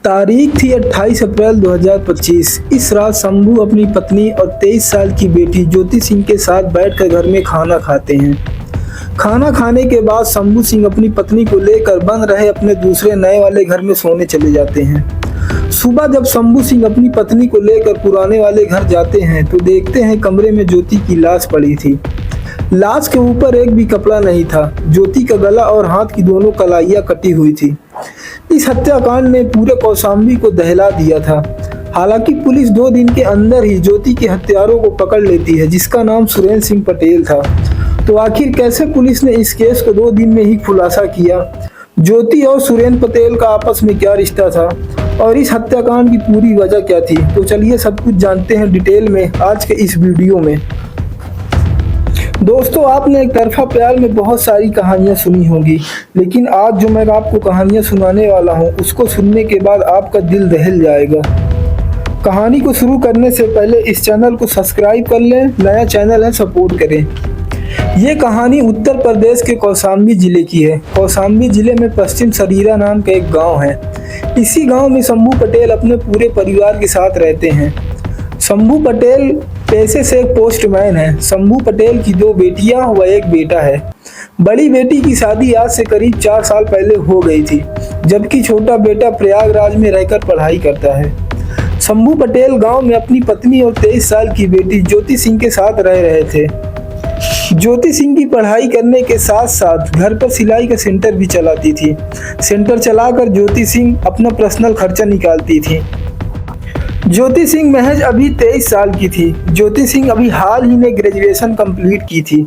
तारीख थी 28 अप्रैल 2025। इस रात शंभू अपनी पत्नी और 23 साल की बेटी ज्योति सिंह के साथ बैठकर घर में खाना खाते हैं। खाना खाने के बाद शंभू सिंह अपनी पत्नी को लेकर बन रहे अपने दूसरे नए वाले घर में सोने चले जाते हैं। सुबह जब शंभू सिंह अपनी पत्नी को लेकर पुराने वाले घर जाते हैं तो देखते हैं कमरे में ज्योति की लाश पड़ी थी। लाश के ऊपर एक भी कपड़ा नहीं था। ज्योति का गला और हाथ की दोनों कलाइयां कटी हुई थी। इस हत्याकांड ने पूरे कौशाम्बी को दहला दिया था। हालांकि पुलिस 2 दिन के अंदर ही ज्योति के हत्यारों को पकड़ लेती है, जिसका नाम सुरेंद्र सिंह पटेल था। तो आखिर कैसे पुलिस ने इस केस को 2 दिन में ही खुलासा किया? ज्योति और सुरेंद्र पटेल का आपस में क्या रिश्ता था और इस हत्याकांड की पूरी वजह क्या थी? तो चलिए सब कुछ जानते हैं डिटेल में आज के इस वीडियो में। दोस्तों, आपने एक तरफा प्यार में बहुत सारी कहानियां सुनी होंगी, लेकिन आज जो मैं आपको कहानियां सुनाने वाला हूं उसको सुनने के बाद आपका दिल दहल जाएगा। कहानी को शुरू करने से पहले इस चैनल को सब्सक्राइब कर लें, नया चैनल है, सपोर्ट करें। ये कहानी उत्तर प्रदेश के कौशाम्बी जिले की है। कौशाम्बी जिले में पश्चिम सरीरा नाम का एक गाँव है। इसी गाँव में शंभू पटेल अपने पूरे परिवार के साथ रहते हैं। शंभू पटेल पेशे से एक पोस्टमैन है। शंभू पटेल की 2 बेटियां व 1 बेटा है। बड़ी बेटी की शादी आज से करीब 4 साल पहले हो गई थी, जबकि छोटा बेटा प्रयागराज में रहकर पढ़ाई करता है। शंभू पटेल गांव में अपनी पत्नी और 23 साल की बेटी ज्योति सिंह के साथ रह रहे थे। ज्योति सिंह की पढ़ाई करने के साथ साथ घर पर सिलाई का सेंटर भी चलाती थी। सेंटर चलाकर ज्योति सिंह अपना पर्सनल खर्चा निकालती थी। ज्योति सिंह महज अभी 23 साल की थी। ज्योति सिंह अभी हाल ही में ग्रेजुएशन कंप्लीट की थी।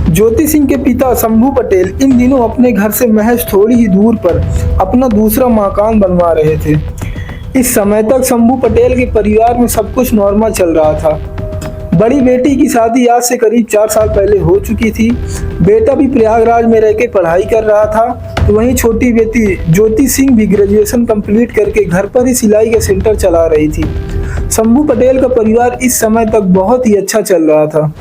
ज्योति सिंह के पिता शंभू पटेल इन दिनों अपने घर से महज थोड़ी ही दूर पर अपना दूसरा मकान बनवा रहे थे। इस समय तक शंभू पटेल के परिवार में सब कुछ नॉर्मल चल रहा था। बड़ी बेटी की शादी आज से करीब 4 साल पहले हो चुकी थी। बेटा भी प्रयागराज में रह के पढ़ाई कर रहा था। तो वहीं छोटी बेटी ज्योति सिंह भी ग्रेजुएशन कंप्लीट करके घर पर ही सिलाई का सेंटर चला रही थी। शंभू पटेल का परिवार इस समय तक बहुत ही अच्छा चल रहा था।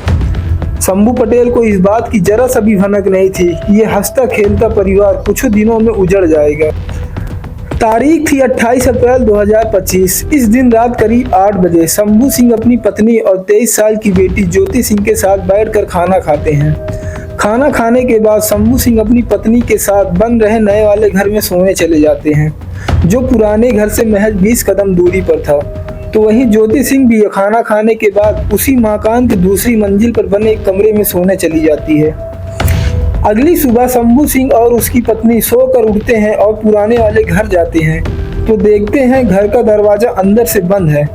शंभू पटेल को इस बात की जरा सा भी भनक नहीं थी कि ये हंसता खेलता परिवार कुछ दिनों में उजड़ जाएगा। तारीख थी 28 अप्रैल 2025। इस दिन रात करीब 8 बजे शंभू सिंह अपनी पत्नी और 23 साल की बेटी ज्योति सिंह के साथ बैठकर खाना खाते हैं। खाना खाने के बाद शंभू सिंह अपनी पत्नी के साथ बन रहे नए वाले घर में सोने चले जाते हैं, जो पुराने घर से महज 20 कदम दूरी पर था। तो वहीं ज्योति सिंह भी खाना खाने के बाद उसी मकान की दूसरी मंजिल पर बने एक कमरे में सोने चली जाती है। अगली सुबह शंभू सिंह और उसकी पत्नी सोकर उठते हैं और पुराने वाले घर जाते हैं तो देखते हैं घर का दरवाजा अंदर से बंद है।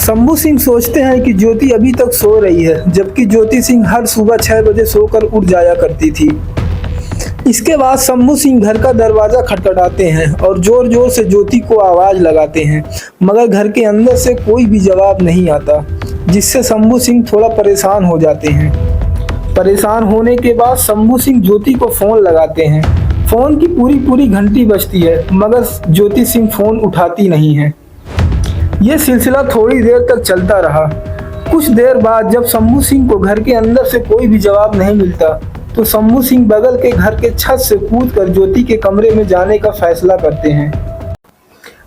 शंभू सिंह सोचते हैं कि ज्योति अभी तक सो रही है, जबकि ज्योति सिंह हर सुबह 6 बजे सोकर उठ जाया करती थी। इसके बाद शंभू सिंह घर का दरवाजा खटखटाते हैं और जोर जोर से ज्योति को आवाज लगाते हैं, मगर घर के अंदर से कोई भी जवाब नहीं आता, जिससे शंभू सिंह थोड़ा परेशान हो जाते हैं। परेशान होने के बाद शंभू सिंह ज्योति को फोन लगाते हैं। फोन की पूरी घंटी बजती है, मगर ज्योति सिंह फोन उठाती नहीं है। यह सिलसिला थोड़ी देर तक चलता रहा। कुछ देर बाद जब शंभू सिंह को घर के अंदर से कोई भी जवाब नहीं मिलता तो शंभू सिंह बगल के घर के छत से कूदकर ज्योति के कमरे में जाने का फैसला करते हैं।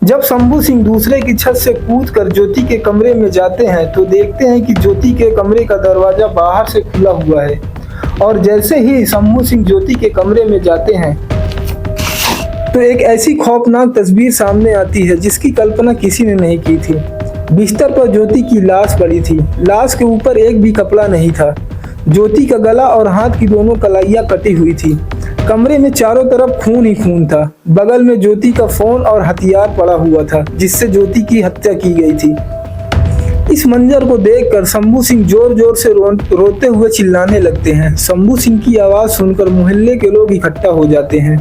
जब शंभू सिंह दूसरे की छत से कूदकर ज्योति के कमरे में जाते हैं तो देखते हैं कि ज्योति के कमरे का दरवाजा बाहर से खुला हुआ है। और जैसे ही शंभू सिंह ज्योति के कमरे में जाते हैं तो एक ऐसी खौफनाक तस्वीर सामने आती है जिसकी कल्पना किसी ने नहीं की थी। बिस्तर पर ज्योति की लाश पड़ी थी। लाश के ऊपर एक भी कपड़ा नहीं था। ज्योति का गला और हाथ की दोनों कलाइयां कटी हुई थी। कमरे में चारों तरफ खून ही खून था। बगल में ज्योति का फोन और हथियार पड़ा हुआ था, जिससे ज्योति की हत्या की गई थी। इस मंजर को देखकर शंभू सिंह जोर जोर से रोते हुए चिल्लाने लगते हैं। शंभू सिंह की आवाज सुनकर मोहल्ले के लोग इकट्ठा हो जाते हैं।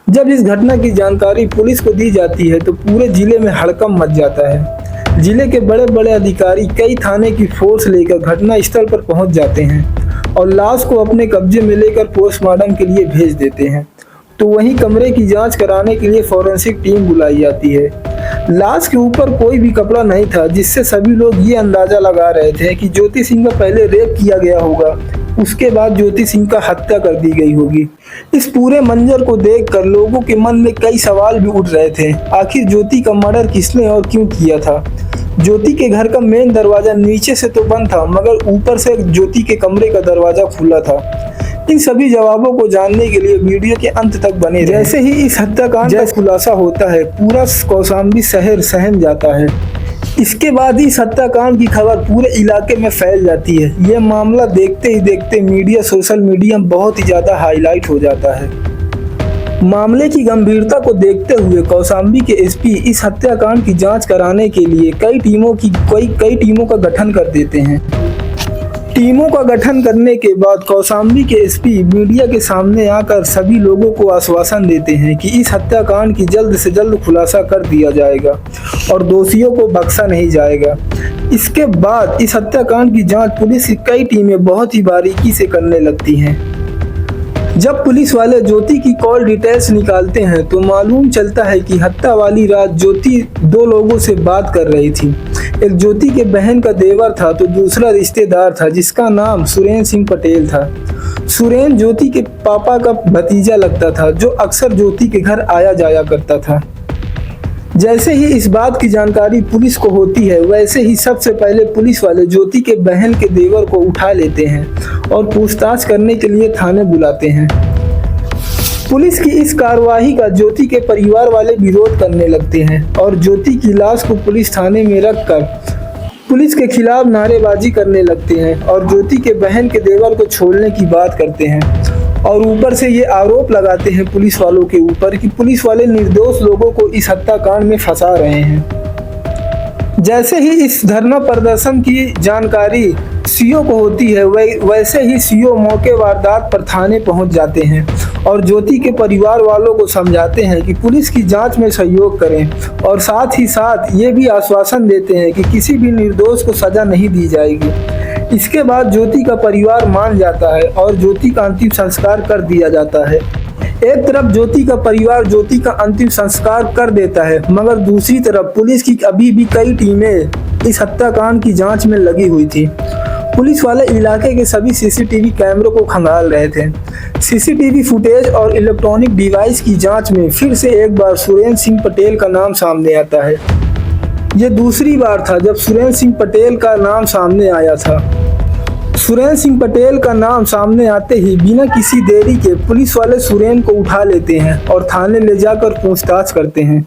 जब इस घटना की जानकारी पुलिस को दी जाती है तो पूरे जिले में हड़कंप मच जाता है। जिले के बड़े बड़े अधिकारी कई थाने की फोर्स लेकर घटना स्थल पर पहुंच जाते हैं और लाश को अपने कब्जे में लेकर पोस्टमार्टम के लिए भेज देते हैं। तो वहीं कमरे की जांच कराने के लिए फॉरेंसिक टीम बुलाई जाती है। लाश के ऊपर कोई भी कपड़ा नहीं था, जिससे सभी लोग ये अंदाजा लगा रहे थे कि ज्योति सिंह का पहले रेप किया गया होगा उसके बाद ज्योति सिंह का हत्या कर दी गई होगी। इस पूरे मंजर को देखकर लोगों के मन में कई सवाल भी उठ रहे थे। आखिर ज्योति का मर्डर किसने और क्यों किया था? ज्योति के घर का मेन दरवाजा नीचे से तो बंद था, मगर ऊपर से ज्योति के कमरे का दरवाजा खुला था। इन सभी जवाबों को जानने के लिए वीडियो के अंत तक बने रहें। जैसे ही इस हत्याकांड का खुलासा होता है, पूरा कौशाम्बी शहर सहम जाता है। इसके बाद इस हत्याकांड की खबर पूरे इलाके में फैल जाती है। यह मामला देखते ही देखते मीडिया, सोशल मीडिया में बहुत ही ज़्यादा हाईलाइट हो जाता है। मामले की गंभीरता को देखते हुए कौशाम्बी के एसपी इस हत्याकांड की जांच कराने के लिए कई टीमों का गठन कर देते हैं। टीमों का गठन करने के बाद कौशाम्बी के एसपी मीडिया के सामने आकर सभी लोगों को आश्वासन देते हैं कि इस हत्याकांड की जल्द से जल्द खुलासा कर दिया जाएगा और दोषियों को बख्शा नहीं जाएगा। इसके बाद इस हत्याकांड की जांच पुलिस की कई टीमें बहुत ही बारीकी से करने लगती हैं। जब पुलिस वाले ज्योति की कॉल डिटेल्स निकालते हैं तो मालूम चलता है कि हत्या वाली रात ज्योति दो लोगों से बात कर रही थी। एक ज्योति के बहन का देवर था तो दूसरा रिश्तेदार था जिसका नाम सुरेंद्र सिंह पटेल था। सुरेंद्र ज्योति के पापा का भतीजा लगता था जो अक्सर ज्योति के घर आया जाया करता था। जैसे ही इस बात की जानकारी पुलिस को होती है, वैसे ही सबसे पहले पुलिस वाले ज्योति के बहन के देवर को उठा लेते हैं और पूछताछ करने के लिए थाने बुलाते हैं। पुलिस की इस कार्रवाई का ज्योति के परिवार वाले विरोध करने लगते हैं और ज्योति की लाश को पुलिस थाने में रखकर पुलिस के खिलाफ नारेबाजी करने लगते हैं और ज्योति के बहन के देवर को छोड़ने की बात करते हैं और ऊपर से ये आरोप लगाते हैं पुलिस वालों के ऊपर कि पुलिस वाले निर्दोष लोगों को इस हत्याकांड में फंसा रहे हैं। जैसे ही इस धरना प्रदर्शन की जानकारी सीओ को होती है, वैसे ही सीओ मौके वारदात पर थाने पहुंच जाते हैं और ज्योति के परिवार वालों को समझाते हैं कि पुलिस की जांच में सहयोग करें और साथ ही साथ ये भी आश्वासन देते हैं कि किसी भी निर्दोष को सजा नहीं दी जाएगी। इसके बाद ज्योति का परिवार मान जाता है और ज्योति का अंतिम संस्कार कर दिया जाता है। एक तरफ ज्योति का परिवार ज्योति का अंतिम संस्कार कर देता है, मगर दूसरी तरफ पुलिस की अभी भी कई टीमें इस हत्याकांड की जांच में लगी हुई थी। पुलिस वाले इलाके के सभी सीसीटीवी कैमरों को खंगाल रहे थे। सीसीटीवी फुटेज और इलेक्ट्रॉनिक डिवाइस की जांच में फिर से एक बार सुरेंद्र सिंह पटेल का नाम सामने आता है। ये दूसरी बार था जब सुरेंद्र सिंह पटेल का नाम सामने आया था। सुरेंद्र सिंह पटेल का नाम सामने आते ही बिना किसी देरी के पुलिस वाले सुरेंद्र को उठा लेते हैं और थाने ले जाकर पूछताछ करते हैं।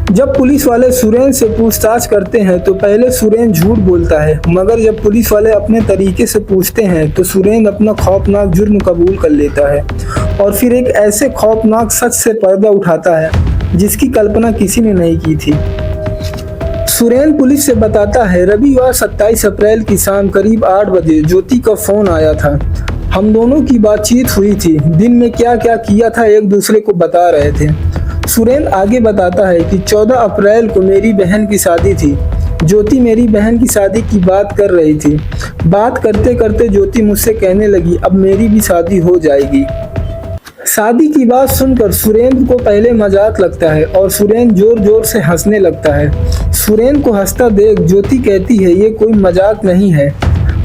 जब पुलिस वाले सुरेंद्र से पूछताछ करते हैं तो पहले सुरेंद्र झूठ बोलता है, मगर जब पुलिस वाले अपने तरीके से पूछते हैं तो सुरेंद्र अपना खौफनाक जुर्म कबूल कर लेता है और फिर एक ऐसे खौफनाक सच से पर्दा उठाता है जिसकी कल्पना किसी ने नहीं की थी। सुरेंद्र पुलिस से बताता है, रविवार 27 अप्रैल की शाम करीब 8 बजे ज्योति का फोन आया था। हम दोनों की बातचीत हुई थी। दिन में क्या क्या किया था एक दूसरे को बता रहे थे। सुरेंद्र आगे बताता है कि 14 अप्रैल को मेरी बहन की शादी थी। ज्योति मेरी बहन की शादी की बात कर रही थी। बात करते करते ज्योति मुझसे कहने लगी, अब मेरी भी शादी हो जाएगी। शादी की बात सुनकर सुरेंद्र को पहले मजाक लगता है और सुरेंद्र जोर जोर से हंसने लगता है। सुरेंद्र को हंसता देख ज्योति कहती है, ये कोई मजाक नहीं है।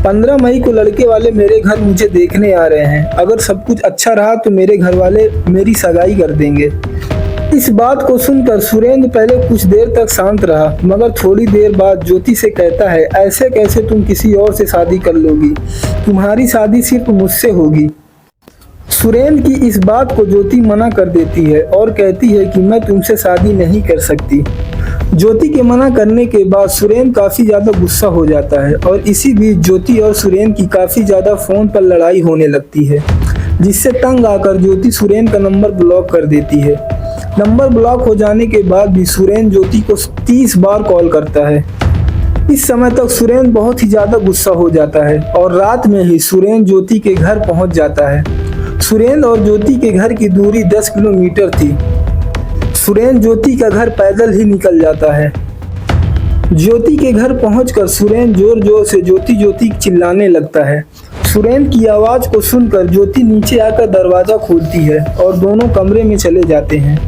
15 मई को लड़के वाले मेरे घर मुझे देखने आ रहे हैं। अगर सब कुछ अच्छा रहा तो मेरे घर वाले मेरी सगाई कर देंगे। इस बात को सुनकर सुरेंद्र पहले कुछ देर तक शांत रहा, मगर थोड़ी देर बाद ज्योति से कहता है, ऐसे कैसे तुम किसी और से शादी कर लोगी? तुम्हारी शादी सिर्फ मुझसे होगी। सुरेंद्र की इस बात को ज्योति मना कर देती है और कहती है कि मैं तुमसे शादी नहीं कर सकती। ज्योति के मना करने के बाद सुरेंद्र काफी ज्यादा गुस्सा हो जाता है और इसी बीच ज्योति और सुरेंद्र की काफी ज्यादा फोन पर लड़ाई होने लगती है, जिससे तंग आकर ज्योति सुरेंद्र का नंबर ब्लॉक कर देती है। नंबर ब्लॉक हो जाने के बाद भी सुरेंद्र ज्योति को 30 बार कॉल करता है। इस समय तक सुरेंद्र बहुत ही ज्यादा गुस्सा हो जाता है और रात में ही सुरेंद्र ज्योति के घर पहुंच जाता है। सुरेंद्र और ज्योति के घर की दूरी 10 किलोमीटर थी। सुरेंद्र ज्योति का घर पैदल ही निकल जाता है। ज्योति के घर पहुंचकर सुरेंद्र जोर जोर से ज्योति ज्योति चिल्लाने लगता है। सुरेंद्र की आवाज को सुनकर ज्योति नीचे आकर दरवाजा खोलती है और दोनों कमरे में चले जाते हैं।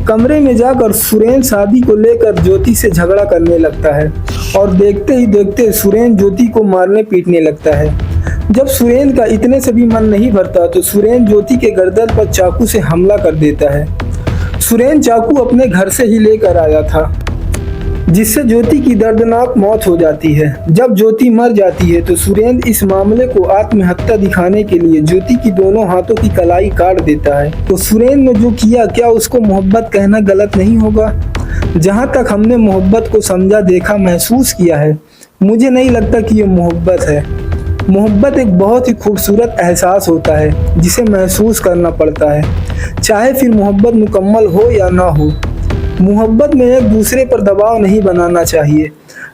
कमरे में जाकर सुरेंद्र शादी को लेकर ज्योति से झगड़ा करने लगता है और देखते ही देखते सुरेंद्र ज्योति को मारने पीटने लगता है। जब सुरेंद्र का इतने से भी मन नहीं भरता तो सुरेंद्र ज्योति के गर्दन पर चाकू से हमला कर देता है। सुरेंद्र चाकू अपने घर से ही लेकर आया था, जिससे ज्योति की दर्दनाक मौत हो जाती है। जब ज्योति मर जाती है तो सुरेंद्र इस मामले को आत्महत्या दिखाने के लिए ज्योति की दोनों हाथों की कलाई काट देता है। तो सुरेंद्र ने जो किया, क्या उसको मोहब्बत कहना गलत नहीं होगा? जहाँ तक हमने मोहब्बत को समझा, देखा, महसूस किया है, मुझे नहीं लगता कि ये मोहब्बत है। मोहब्बत एक बहुत ही खूबसूरत एहसास होता है जिसे महसूस करना पड़ता है, चाहे फिर मोहब्बत मुकम्मल हो या ना हो। मोहब्बत में एक दूसरे पर दबाव नहीं बनाना चाहिए।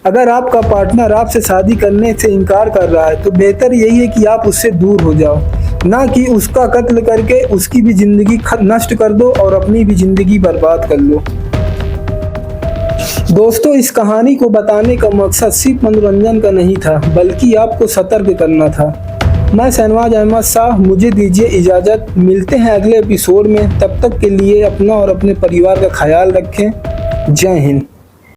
अगर आपका पार्टनर आपसे शादी करने से इनकार कर रहा है तो बेहतर यही है कि आप उससे दूर हो जाओ, ना कि उसका कत्ल करके उसकी भी ज़िंदगी नष्ट कर दो और अपनी भी ज़िंदगी बर्बाद कर लो। दोस्तों, इस कहानी को बताने का मकसद सिर्फ मनोरंजन का नहीं था, बल्कि आपको सतर्क करना था। मैं शहनवाज अहमद शाह, मुझे दीजिए इजाज़त। मिलते हैं अगले एपिसोड में। तब तक के लिए अपना और अपने परिवार का ख्याल रखें। जय हिंद।